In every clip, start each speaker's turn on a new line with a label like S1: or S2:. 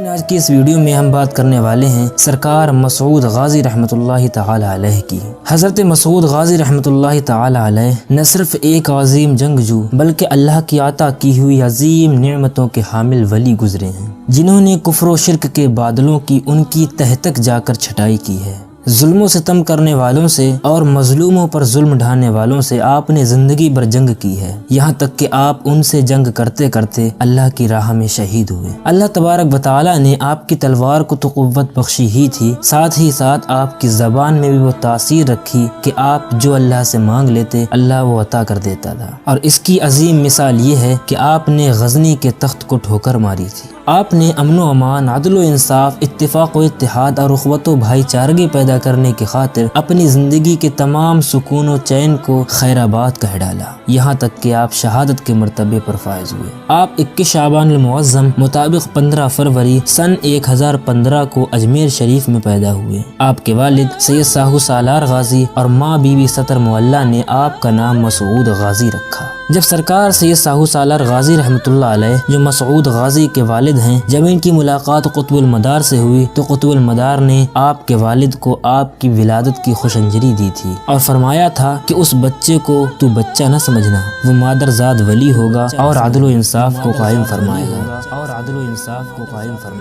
S1: آج کی اس ویڈیو میں ہم بات کرنے والے ہیں سرکار مسعود غازی رحمۃ اللہ تعالی علیہ کی۔ حضرت مسعود غازی رحمۃ اللہ تعالی علیہ نہ صرف ایک عظیم جنگجو بلکہ اللہ کی عطا کی ہوئی عظیم نعمتوں کے حامل ولی گزرے ہیں، جنہوں نے کفر و شرک کے بادلوں کی ان کی تہ تک جا کر چھٹائی کی ہے۔ ظلم و ستم کرنے والوں سے اور مظلوموں پر ظلم ڈھانے والوں سے آپ نے زندگی بھر جنگ کی ہے، یہاں تک کہ آپ ان سے جنگ کرتے کرتے اللہ کی راہ میں شہید ہوئے۔ اللہ تبارک و تعالی نے آپ کی تلوار کو تو قوت بخشی ہی تھی، ساتھ ہی ساتھ آپ کی زبان میں بھی وہ تاثیر رکھی کہ آپ جو اللہ سے مانگ لیتے اللہ وہ عطا کر دیتا تھا۔ اور اس کی عظیم مثال یہ ہے کہ آپ نے غزنی کے تخت کو ٹھوکر ماری تھی۔ آپ نے امن و امان، عدل و انصاف، اتفاق و اتحاد اور اخوت و بھائی چارگی پیدا کرنے کی خاطر اپنی زندگی کے تمام سکون و چین کو خیر آباد کہہ ڈالا، یہاں تک کہ آپ شہادت کے مرتبے پر فائز ہوئے۔ آپ 21 شعبان المعظم مطابق 15 فروری سن 1015 کو اجمیر شریف میں پیدا ہوئے۔ آپ کے والد سید ساہو سالار غازی اور ماں بی بی ستر معلیٰ نے آپ کا نام مسعود غازی رکھا۔ جب سرکار سید ساہو سالار غازی رحمۃ اللہ علیہ جو مسعود غازی کے والد ہیں، جب ان کی ملاقات قطب المدار سے ہوئی تو قطب المدار نے آپ کے والد کو آپ کی ولادت کی خوشنجری دی تھی اور فرمایا تھا کہ اس بچے کو تو بچہ نہ سمجھنا، وہ مادر زاد ولی ہوگا اور عدل و انصاف کو قائم فرمائے گا۔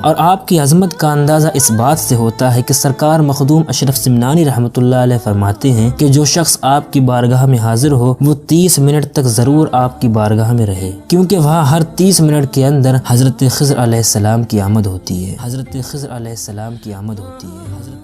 S1: اور آپ کی عظمت کا اندازہ اس بات سے ہوتا ہے کہ سرکار مخدوم اشرف سمنانی رحمۃ اللہ علیہ فرماتے ہیں کہ جو شخص آپ کی بارگاہ میں حاضر ہو وہ 30 منٹ تک ضرور آپ کی بارگاہ میں رہے، کیونکہ وہاں ہر 30 منٹ کے اندر حضرت خضر علیہ السلام کی آمد ہوتی ہے۔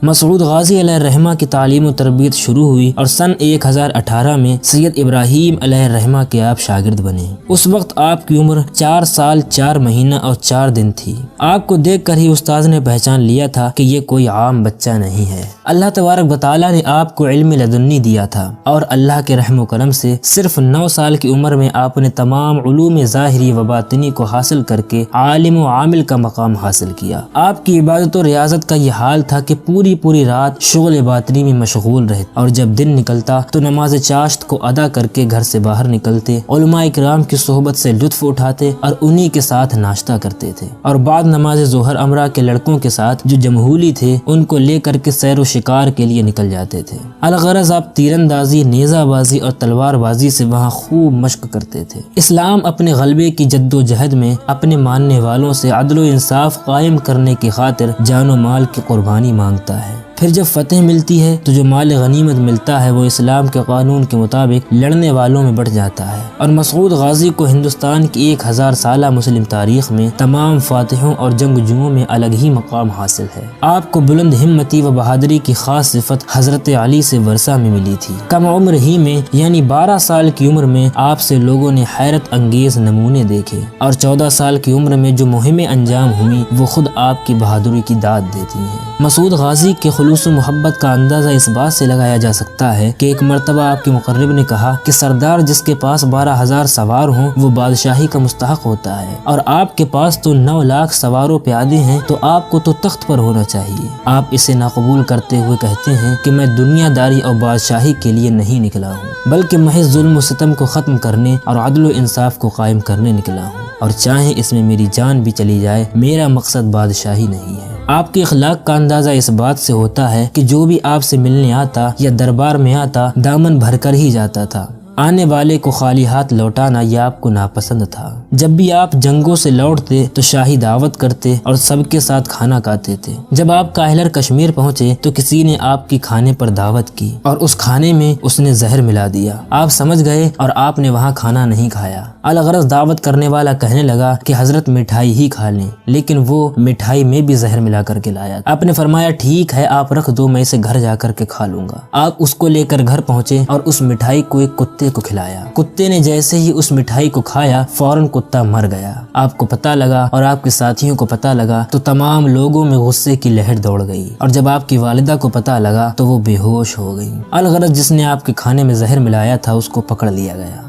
S1: مسعود غازی علیہ الرحمہ کی تعلیم و تربیت شروع ہوئی اور سن 1018 میں سید ابراہیم علیہ الرحمہ کے آپ شاگرد بنے۔ اس وقت آپ کی عمر 4 سال 4 مہینہ اور 4 دن تھی۔ آپ کو دیکھ کر ہی استاذ نے پہچان لیا تھا کہ یہ کوئی عام بچہ نہیں ہے۔ اللہ تبارک و تعالی نے آپ کو علم لدنی دیا تھا اور اللہ کے رحم و کرم سے صرف 9 سال کی عمر میں آپ نے تمام علوم ظاہری و باطنی کو حاصل کر کے عالم و عامل کا مقام حاصل کیا۔ آپ کی عبادت و ریاضت کا یہ حال تھا کہ پوری رات شغل باطنی میں مشغول رہے اور جب دن نکلتا تو نماز چاشت کو ادا کر کے گھر سے باہر نکلتے، علماء کرام کی صحبت سے لطف اٹھاتے اور انہی کے ساتھ ناشتہ کرتے تھے، اور بعد نماز ظہر امرا کے لڑکوں کے ساتھ جو جمہولی تھے ان کو لے کر کے سیر و شکار کے لیے نکل جاتے تھے۔ الغرض آپ تیراندازی، نیزہ بازی اور تلوار بازی سے وہاں خوب مشق کرتے تھے۔ اسلام اپنے غلبے کی جد و جہد میں اپنے ماننے والوں سے عدل و انصاف قائم کرنے کی خاطر جان و مال کی قربانی مانگتا ہے۔ پھر جب فتح ملتی ہے تو جو مال غنیمت ملتا ہے وہ اسلام کے قانون کے مطابق لڑنے والوں میں بٹ جاتا ہے، اور مسعود غازی کو ہندوستان کی 1000 سالہ مسلم تاریخ میں تمام فاتحوں اور جنگجوؤں میں الگ ہی مقام حاصل ہے۔ آپ کو بلند ہمتی و بہادری کی خاص صفت حضرت علی سے ورثہ میں ملی تھی۔ کم عمر ہی میں یعنی 12 سال کی عمر میں آپ سے لوگوں نے حیرت انگیز نمونے دیکھے، اور 14 سال کی عمر میں جو مہمیں انجام ہوئیں وہ خود آپ کی بہادری کی داد دیتی ہیں۔ مسعود غازی کے خلوص و محبت کا اندازہ اس بات سے لگایا جا سکتا ہے کہ ایک مرتبہ آپ کے مقرب نے کہا کہ سردار جس کے پاس 12,000 سوار ہوں وہ بادشاہی کا مستحق ہوتا ہے، اور آپ کے پاس تو 9 لاکھ سوار و پیادے ہیں تو آپ کو تو تخت پر ہونا چاہیے۔ آپ اسے ناقبول کرتے ہوئے کہتے ہیں کہ میں دنیا داری اور بادشاہی کے لیے نہیں نکلا ہوں بلکہ محض ظلم و ستم کو ختم کرنے اور عدل و انصاف کو قائم کرنے نکلا ہوں، اور چاہے اس میں میری جان بھی چلی جائے میرا مقصد بادشاہی نہیں ہے۔ آپ کے اخلاق کا اندازہ اس بات سے ہوتا ہے کہ جو بھی آپ سے ملنے آتا یا دربار میں آتا دامن بھر کر ہی جاتا تھا، آنے والے کو خالی ہاتھ لوٹانا یہ آپ کو ناپسند تھا۔ جب بھی آپ جنگوں سے لوٹتے تو شاہی دعوت کرتے اور سب کے ساتھ کھانا کھاتے تھے۔ جب آپ کاہلر کشمیر پہنچے تو کسی نے آپ کی کھانے پر دعوت کی اور اس کھانے میں اس نے زہر ملا دیا، آپ سمجھ گئے اور آپ نے وہاں کھانا نہیں کھایا۔ الغرض دعوت کرنے والا کہنے لگا کہ حضرت مٹھائی ہی کھا لیں، لیکن وہ مٹھائی میں بھی زہر ملا کر کے لایا۔ آپ نے فرمایا ٹھیک ہے آپ رکھ دو، میں اسے گھر جا کر کے کھا لوں گا۔ آپ اس کو لے کر گھر پہنچے اور اس مٹھائی کو ایک کتے کو کھلایا۔ کتے نے جیسے ہی اس مٹھائی کو کھایا فوراً کتا مر گیا۔ آپ کو پتہ لگا اور آپ کے ساتھیوں کو پتہ لگا تو تمام لوگوں میں غصے کی لہر دوڑ گئی، اور جب آپ کی والدہ کو پتہ لگا تو وہ بے ہوش ہو گئی۔ الغرض جس نے آپ کے کھانے میں زہر ملایا تھا اس کو پکڑ لیا گیا۔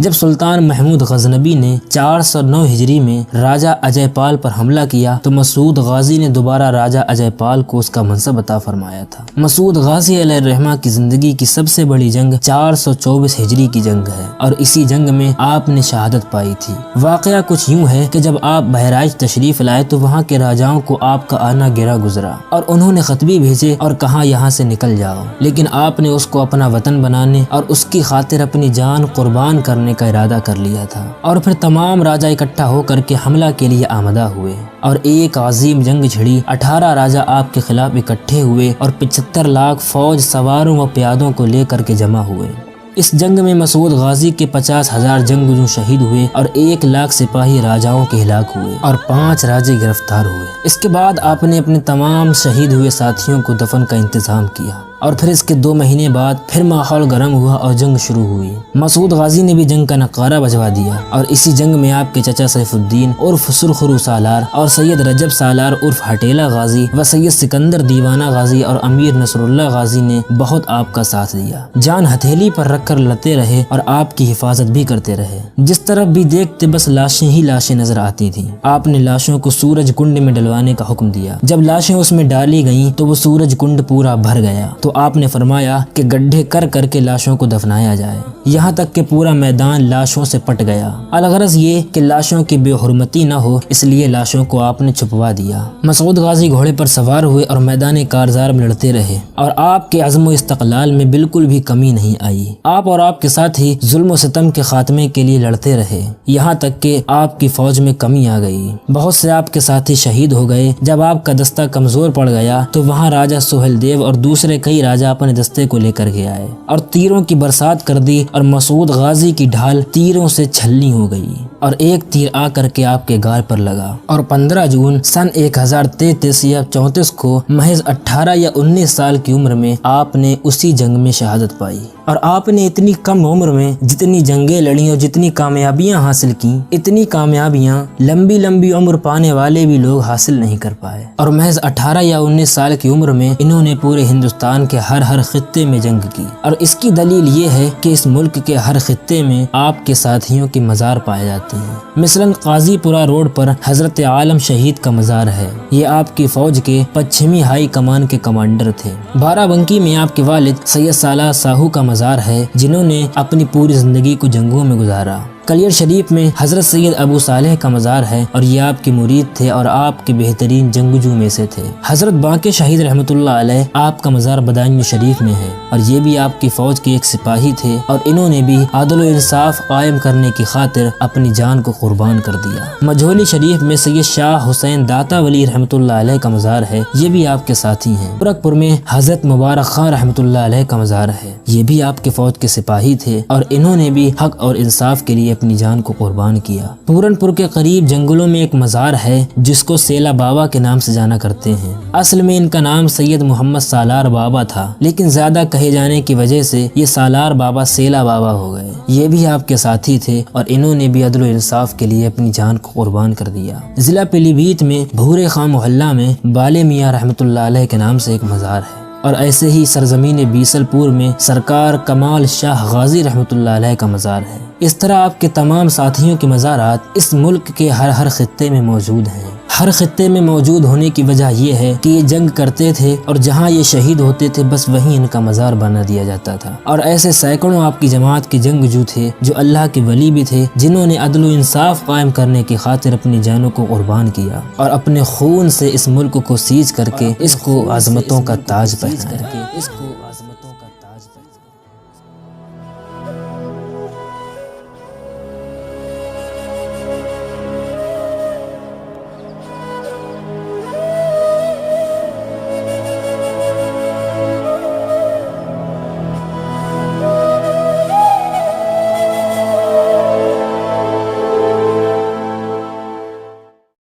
S1: جب سلطان محمود غزنبی نے 409 ہجری میں راجہ اجے پال پر حملہ کیا تو مسعود غازی نے دوبارہ راجہ اجے پال کو اس کا منصب عطا فرمایا تھا۔ مسعود غازی علیہ الرحمہ کی زندگی کی سب سے بڑی جنگ 424 ہجری کی جنگ ہے اور اسی جنگ میں آپ نے شہادت پائی تھی۔ واقعہ کچھ یوں ہے کہ جب آپ بہرائچ تشریف لائے تو وہاں کے راجاؤں کو آپ کا آنا گرا گزرا اور انہوں نے خطبی بھیجے اور کہا یہاں سے نکل جاؤ، لیکن آپ نے اس کو اپنا وطن بنانے اور اس کی خاطر اپنی جان قربان کرنے کا ارادہ کر لیا تھا، اور پھر تمام راجا اکٹھا ہو کر کے حملہ کے لیے آمدہ ہوئے اور ایک عظیم جنگ چھڑی۔ 18 راجا آپ کے خلاف اکٹھے ہوئے اور 75 لاکھ فوج سواروں و پیادوں کو لے کر کے جمع ہوئے۔ اس جنگ میں مسعود غازی کے 50,000 جنگجو شہید ہوئے اور 1 لاکھ سپاہی راجاؤں کے ہلاک ہوئے اور 5 راجے گرفتار ہوئے۔ اس کے بعد آپ نے اپنے تمام شہید ہوئے ساتھیوں کو دفن کا انتظام کیا اور پھر اس کے 2 مہینے بعد پھر ماحول گرم ہوا اور جنگ شروع ہوئی۔ مسعود غازی نے بھی جنگ کا نقارہ بجوا دیا اور اسی جنگ میں آپ کے چچا سیف الدین عرف سرخرو سالار اور سید رجب سالار عرف ہٹیلا غازی و سید سکندر دیوانہ غازی اور امیر نصر اللہ غازی نے بہت آپ کا ساتھ دیا، جان ہتھیلی پر رکھ کر لڑتے رہے اور آپ کی حفاظت بھی کرتے رہے۔ جس طرف بھی دیکھتے بس لاشیں ہی لاشیں نظر آتی تھیں۔ آپ نے لاشوں کو سورج کنڈ میں ڈلوانے کا حکم دیا۔ جب لاشیں اس میں ڈالی گئیں تو وہ سورج کنڈ پورا بھر گیا تو آپ نے فرمایا کہ گڈھے کر کر کے لاشوں کو دفنایا جائے، یہاں تک کہ پورا میدان لاشوں سے پٹ گیا۔ الغرض یہ کہ لاشوں کی بے حرمتی نہ ہو، اس لیے لاشوں کو آپ نے چھپوا دیا۔ مسعود غازی گھوڑے پر سوار ہوئے اور میدان کارزار میں لڑتے رہے اور آپ کے عزم و استقلال میں بالکل بھی کمی نہیں آئی۔ آپ اور آپ کے ساتھی ظلم و ستم کے خاتمے کے لیے لڑتے رہے، یہاں تک کہ آپ کی فوج میں کمی آ گئی۔ بہت سے آپ کے ساتھی شہید ہو گئے۔ جب آپ کا دستہ کمزور پڑ گیا تو وہاں راجہ سہیل دیو اور دوسرے کئی راجہ اپنے دستے کو لے کر کے آئے اور تیروں کی برسات کر دی اور مسعود غازی کی ڈھال تیروں سے چھلنی ہو گئی اور ایک تیر آ کر کے آپ کے گال پر لگا اور 15 جون سن 1033 یا 34 کو محض 18 یا 19 سال کی عمر میں آپ نے اسی جنگ میں شہادت پائی۔ اور آپ نے اتنی کم عمر میں جتنی جنگیں لڑیں اور جتنی کامیابیاں حاصل کیں، اتنی کامیابیاں لمبی لمبی عمر پانے والے بھی لوگ حاصل نہیں کر پائے۔ اور محض 18 یا 19 سال کی عمر میں انہوں نے پورے ہندوستان کے ہر خطے میں جنگ کی، اور اس کی دلیل یہ ہے کہ اس ملک کے ہر خطے میں آپ کے ساتھیوں کے مزار پائے جاتے ہیں۔ مثلاً قاضی پورہ روڈ پر حضرت عالم شہید کا مزار ہے، یہ آپ کی فوج کے پچھمی ہائی کمان کے کمانڈر تھے۔ بارہ بنکی میں آپ کے والد سید سالار ساہو کا مزار ہے، جنہوں نے اپنی پوری زندگی کو جنگوں میں گزارا۔ کلیر شریف میں حضرت سید ابو صالح کا مزار ہے اور یہ آپ کے مرید تھے اور آپ کے بہترین جنگجو میں سے تھے۔ حضرت بانکے شہید رحمۃ اللہ علیہ آپ کا مزار بدایوں شریف میں ہے اور یہ بھی آپ کی فوج کے ایک سپاہی تھے اور انہوں نے بھی عدل و انصاف قائم کرنے کی خاطر اپنی جان کو قربان کر دیا۔ مجھولی شریف میں سید شاہ حسین داتا ولی رحمۃ اللہ علیہ کا مزار ہے، یہ بھی آپ کے ساتھی ہیں۔ گورکھپور میں حضرت مبارک خان رحمۃ اللہ علیہ کا مزار ہے، یہ بھی آپ کے فوج کے سپاہی تھے اور انہوں نے بھی حق اور انصاف کے لیے اپنی جان کو قربان کیا۔ پورن پور کے قریب جنگلوں میں ایک مزار ہے جس کو سیلا بابا کے نام سے جانا کرتے ہیں۔ اصل میں ان کا نام سید محمد سالار بابا تھا، لیکن زیادہ کہے جانے کی وجہ سے یہ سالار بابا سیلا بابا ہو گئے۔ یہ بھی آپ کے ساتھی تھے اور انہوں نے بھی عدل و انصاف کے لیے اپنی جان کو قربان کر دیا۔ ضلع پیلی بھیت میں بھورے خاں محلہ میں بالے میاں رحمۃ اللہ علیہ کے نام سے ایک مزار ہے، اور ایسے ہی سرزمین بیسل پور میں سرکار کمال شاہ غازی رحمۃ اللہ علیہ کا مزار ہے۔ اس طرح آپ کے تمام ساتھیوں کے مزارات اس ملک کے ہر خطے میں موجود ہیں۔ ہر خطے میں موجود ہونے کی وجہ یہ ہے کہ یہ جنگ کرتے تھے اور جہاں یہ شہید ہوتے تھے بس وہیں ان کا مزار بنا دیا جاتا تھا۔ اور ایسے سینکڑوں آپ کی جماعت کے جنگجو تھے جو اللہ کے ولی بھی تھے، جنہوں نے عدل و انصاف قائم کرنے کی خاطر اپنی جانوں کو قربان کیا اور اپنے خون سے اس ملک کو سیچ کر کے اس کو عظمتوں کا تاج پہنایا۔